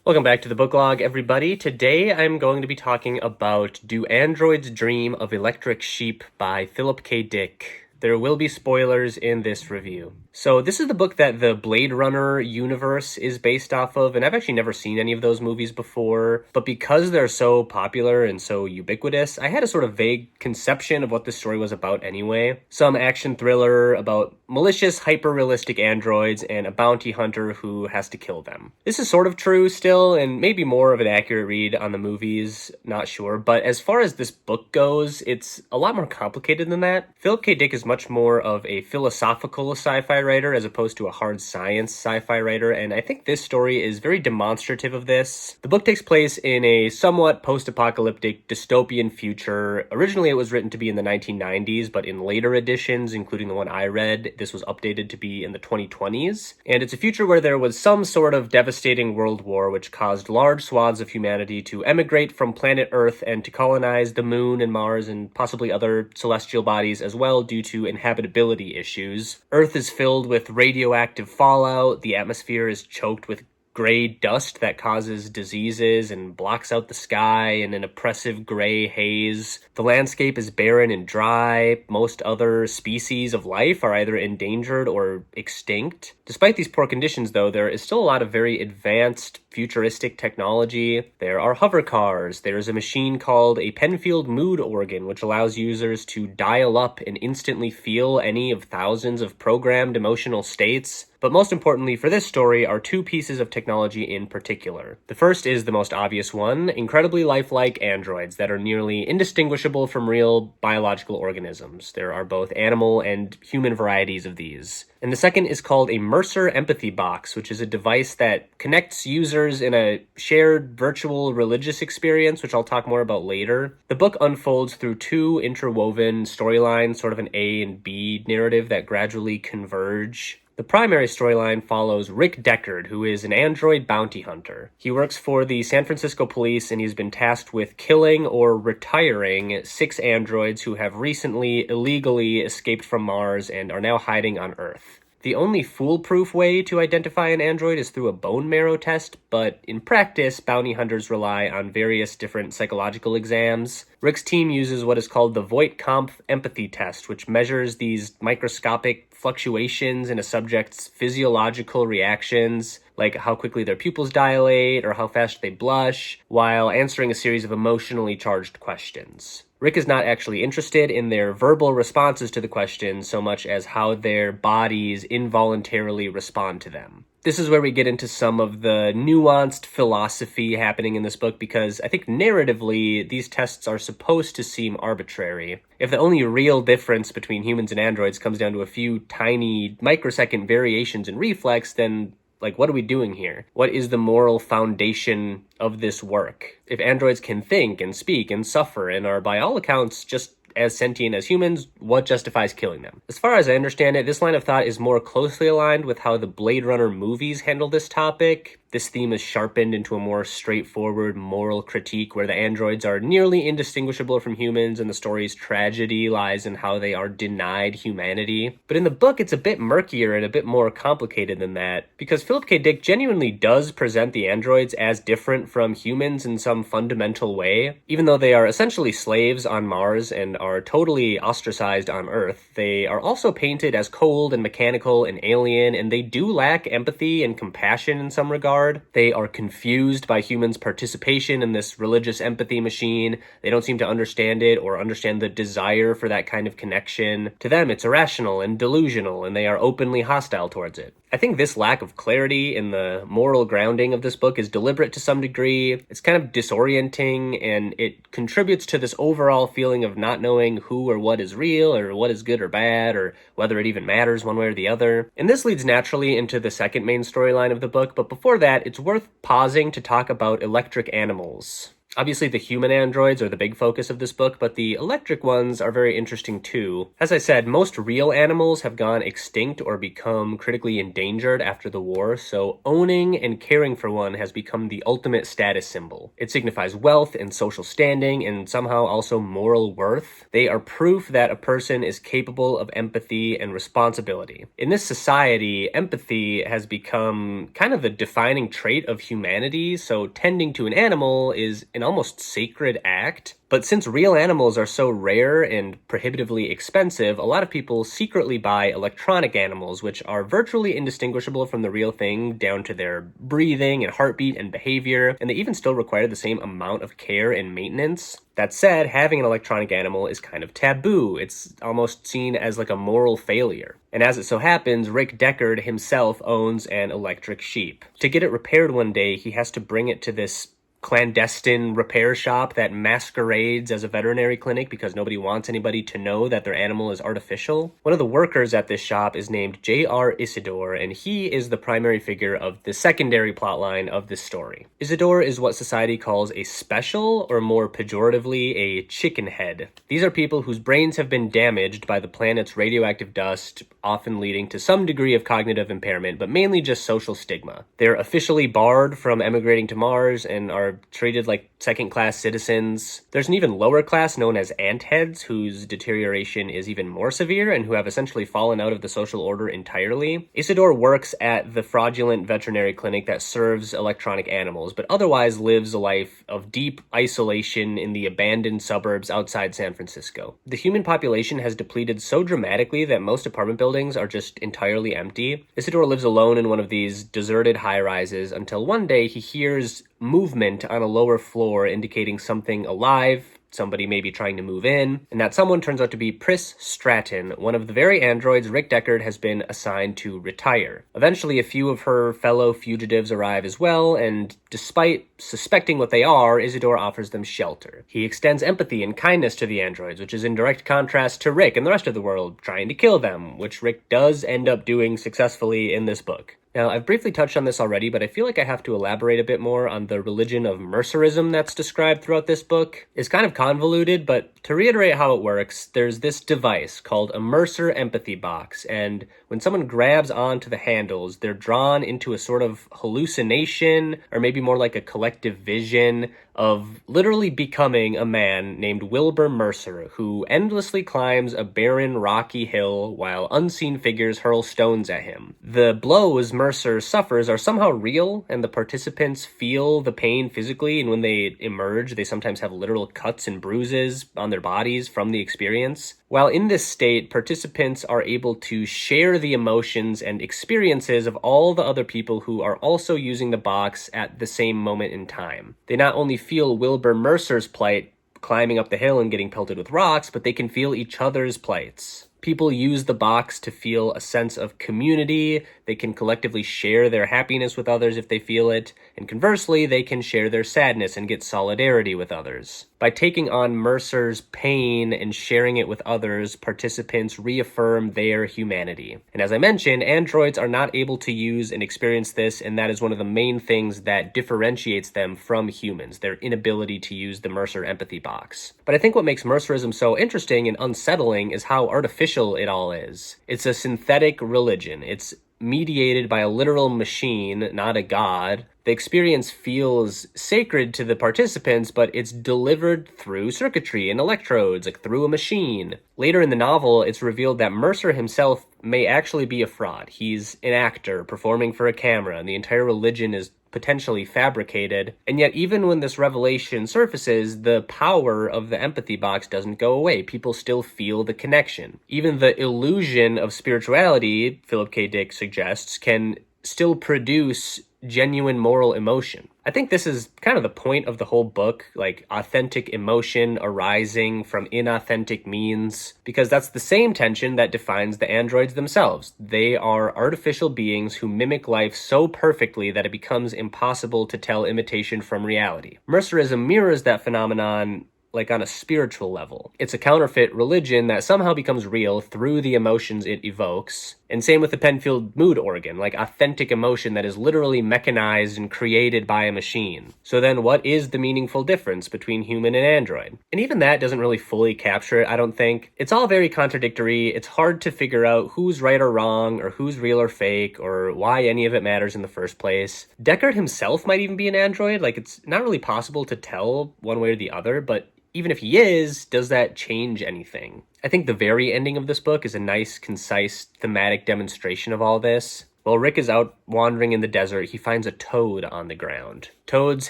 Welcome back to the book log, everybody. Today I'm going to be talking about Do Androids Dream of Electric Sheep by Philip K. Dick. There will be spoilers in this review. So this is the book that the Blade Runner universe is based off of, and I've actually never seen any of those movies before, but because they're so popular and so ubiquitous, I had a sort of vague conception of what this story was about anyway. Some action thriller about malicious, hyper-realistic androids and a bounty hunter who has to kill them. This is sort of true still, and maybe more of an accurate read on the movies, not sure, but as far as this book goes, it's a lot more complicated than that. Philip K. Dick is much more of a philosophical sci-fi writer as opposed to a hard science sci-fi writer, and I think this story is very demonstrative of this. The book takes place in a somewhat post-apocalyptic dystopian future. Originally it was written to be in the 1990s, but in later editions, including the one I read, this was updated to be in the 2020s. And it's a future where there was some sort of devastating world war which caused large swaths of humanity to emigrate from planet Earth and to colonize the moon and Mars and possibly other celestial bodies as well due to inhabitability issues. Earth is filled with radioactive fallout, the atmosphere is choked with gray dust that causes diseases and blocks out the sky in an oppressive gray haze. The landscape is barren and dry. Most other species of life are either endangered or extinct. Despite these poor conditions, though, there is still a lot of very advanced futuristic technology. There are hover cars. There's a machine called a Penfield mood organ, which allows users to dial up and instantly feel any of thousands of programmed emotional states. But most importantly for this story are two pieces of technology in particular. The first is the most obvious one, incredibly lifelike androids that are nearly indistinguishable from real biological organisms. There are both animal and human varieties of these. And the second is called a Mercer empathy box, which is a device that connects users in a shared virtual religious experience, which I'll talk more about later. The book unfolds through two interwoven storylines, sort of an A and B narrative that gradually converge. The primary storyline follows Rick Deckard, who is an android bounty hunter. He works for the San Francisco police and he's been tasked with killing or retiring 6 androids who have recently illegally escaped from Mars and are now hiding on Earth. The only foolproof way to identify an android is through a bone marrow test, but in practice, bounty hunters rely on various different psychological exams. Rick's team uses what is called the Voight-Kampff empathy test, which measures these microscopic fluctuations in a subject's physiological reactions, like how quickly their pupils dilate or how fast they blush, while answering a series of emotionally charged questions. Rick is not actually interested in their verbal responses to the questions so much as how their bodies involuntarily respond to them. This is where we get into some of the nuanced philosophy happening in this book because I think narratively these tests are supposed to seem arbitrary. If the only real difference between humans and androids comes down to a few tiny microsecond variations in reflex, then what are we doing here? What is the moral foundation of this work? If androids can think and speak and suffer and are by all accounts just as sentient as humans, what justifies killing them? As far as I understand it, this line of thought is more closely aligned with how the Blade Runner movies handle this topic. This theme is sharpened into a more straightforward moral critique where the androids are nearly indistinguishable from humans and the story's tragedy lies in how they are denied humanity. But in the book, it's a bit murkier and a bit more complicated than that, because Philip K. Dick genuinely does present the androids as different from humans in some fundamental way. Even though they are essentially slaves on Mars and are totally ostracized on Earth, they are also painted as cold and mechanical and alien, and they do lack empathy and compassion in some regard. They are confused by humans' participation in this religious empathy machine. They don't seem to understand it or understand the desire for that kind of connection. To them, it's irrational and delusional, and they are openly hostile towards it. I think this lack of clarity in the moral grounding of this book is deliberate to some degree. It's kind of disorienting, and it contributes to this overall feeling of not knowing who or what is real, or what is good or bad, or whether it even matters one way or the other. And this leads naturally into the second main storyline of the book, but before that, it's worth pausing to talk about electric animals. Obviously, the human androids are the big focus of this book, but the electric ones are very interesting too. As I said, most real animals have gone extinct or become critically endangered after the war, so owning and caring for one has become the ultimate status symbol. It signifies wealth and social standing and somehow also moral worth. They are proof that a person is capable of empathy and responsibility. In this society, empathy has become kind of the defining trait of humanity, so tending to an animal is an almost sacred act. But since real animals are so rare and prohibitively expensive, a lot of people secretly buy electronic animals, which are virtually indistinguishable from the real thing down to their breathing and heartbeat and behavior, and they even still require the same amount of care and maintenance. That said, having an electronic animal is kind of taboo. It's almost seen as like a moral failure. And as it so happens, Rick Deckard himself owns an electric sheep. To get it repaired one day, he has to bring it to this clandestine repair shop that masquerades as a veterinary clinic because nobody wants anybody to know that their animal is artificial. One of the workers at this shop is named J.R. Isidor, and he is the primary figure of the secondary plotline of this story. Isidor is what society calls a special, or more pejoratively, a chicken head. These are people whose brains have been damaged by the planet's radioactive dust, often leading to some degree of cognitive impairment, but mainly just social stigma. They're officially barred from emigrating to Mars and are treated like second-class citizens. There's an even lower class known as antheads, whose deterioration is even more severe and who have essentially fallen out of the social order entirely. Isidor works at the fraudulent veterinary clinic that serves electronic animals, but otherwise lives a life of deep isolation in the abandoned suburbs outside San Francisco. The human population has depleted so dramatically that most apartment buildings are just entirely empty. Isidor lives alone in one of these deserted high-rises until one day he hears movement on a lower floor indicating something alive, somebody may be trying to move in, and that someone turns out to be Pris Stratton, one of the very androids Rick Deckard has been assigned to retire. Eventually, a few of her fellow fugitives arrive as well, and despite suspecting what they are, Isidor offers them shelter. He extends empathy and kindness to the androids, which is in direct contrast to Rick and the rest of the world trying to kill them, which Rick does end up doing successfully in this book. Now, I've briefly touched on this already, but I feel like I have to elaborate a bit more on the religion of Mercerism that's described throughout this book. It's kind of convoluted, but to reiterate how it works, there's this device called a Mercer empathy box, and when someone grabs onto the handles, they're drawn into a sort of hallucination, or maybe more like a collective vision, of literally becoming a man named Wilbur Mercer, who endlessly climbs a barren, rocky hill while unseen figures hurl stones at him. The blows Mercer suffers are somehow real, and the participants feel the pain physically, and when they emerge, they sometimes have literal cuts and bruises on their bodies from the experience. While in this state, participants are able to share the emotions and experiences of all the other people who are also using the box at the same moment in time. They not only feel Wilbur Mercer's plight climbing up the hill and getting pelted with rocks, but they can feel each other's plights. People use the box to feel a sense of community. They can collectively share their happiness with others if they feel it, and conversely, they can share their sadness and get solidarity with others. By taking on Mercer's pain and sharing it with others, participants reaffirm their humanity. And as I mentioned, androids are not able to use and experience this, and that is one of the main things that differentiates them from humans, their inability to use the Mercer empathy box. But I think what makes Mercerism so interesting and unsettling is how artificial it all is. It's a synthetic religion. It's mediated by a literal machine, not a god. The experience feels sacred to the participants, but it's delivered through circuitry and electrodes, like through a machine. Later in the novel, it's revealed that Mercer himself may actually be a fraud. He's an actor performing for a camera, and the entire religion is potentially fabricated. And yet, even when this revelation surfaces, the power of the empathy box doesn't go away. People still feel the connection. Even the illusion of spirituality, Philip K. Dick suggests, can still produce genuine moral emotion. I think this is kind of the point of the whole book, like authentic emotion arising from inauthentic means, because that's the same tension that defines the androids themselves. They are artificial beings who mimic life so perfectly that it becomes impossible to tell imitation from reality. Mercerism mirrors that phenomenon like on a spiritual level. It's a counterfeit religion that somehow becomes real through the emotions it evokes. And same with the Penfield mood organ, like authentic emotion that is literally mechanized and created by a machine. So then what is the meaningful difference between human and android? And even that doesn't really fully capture it, I don't think. It's all very contradictory. It's hard to figure out who's right or wrong, or who's real or fake, or why any of it matters in the first place. Deckard himself might even be an android. Like, it's not really possible to tell one way or the other, but even if he is, does that change anything? I think the very ending of this book is a nice, concise, thematic demonstration of all this. While Rick is out wandering in the desert, he finds a toad on the ground. Toads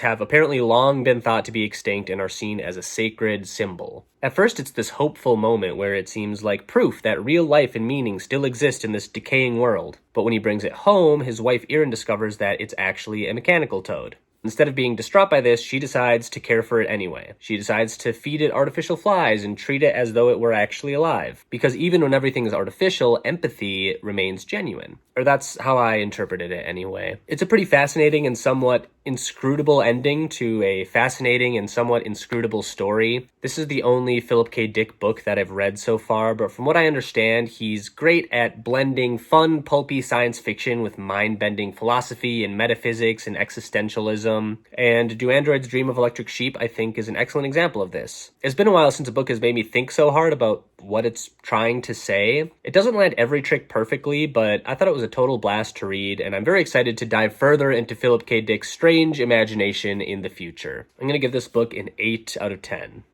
have apparently long been thought to be extinct and are seen as a sacred symbol. At first, it's this hopeful moment where it seems like proof that real life and meaning still exist in this decaying world. But when he brings it home, his wife Erin discovers that it's actually a mechanical toad. Instead of being distraught by this, she decides to care for it anyway. She decides to feed it artificial flies and treat it as though it were actually alive. Because even when everything is artificial, empathy remains genuine. Or that's how I interpreted it anyway. It's a pretty fascinating and somewhat inscrutable ending to a fascinating and somewhat inscrutable story. This is the only Philip K. Dick book that I've read so far, but from what I understand, he's great at blending fun, pulpy science fiction with mind-bending philosophy and metaphysics and existentialism. And Do Androids Dream of Electric Sheep, I think, is an excellent example of this. It's been a while since a book has made me think so hard about what it's trying to say. It doesn't land every trick perfectly, but I thought it was a total blast to read, and I'm very excited to dive further into Philip K. Dick's strange imagination in the future. I'm going to give this book an 8 out of 10.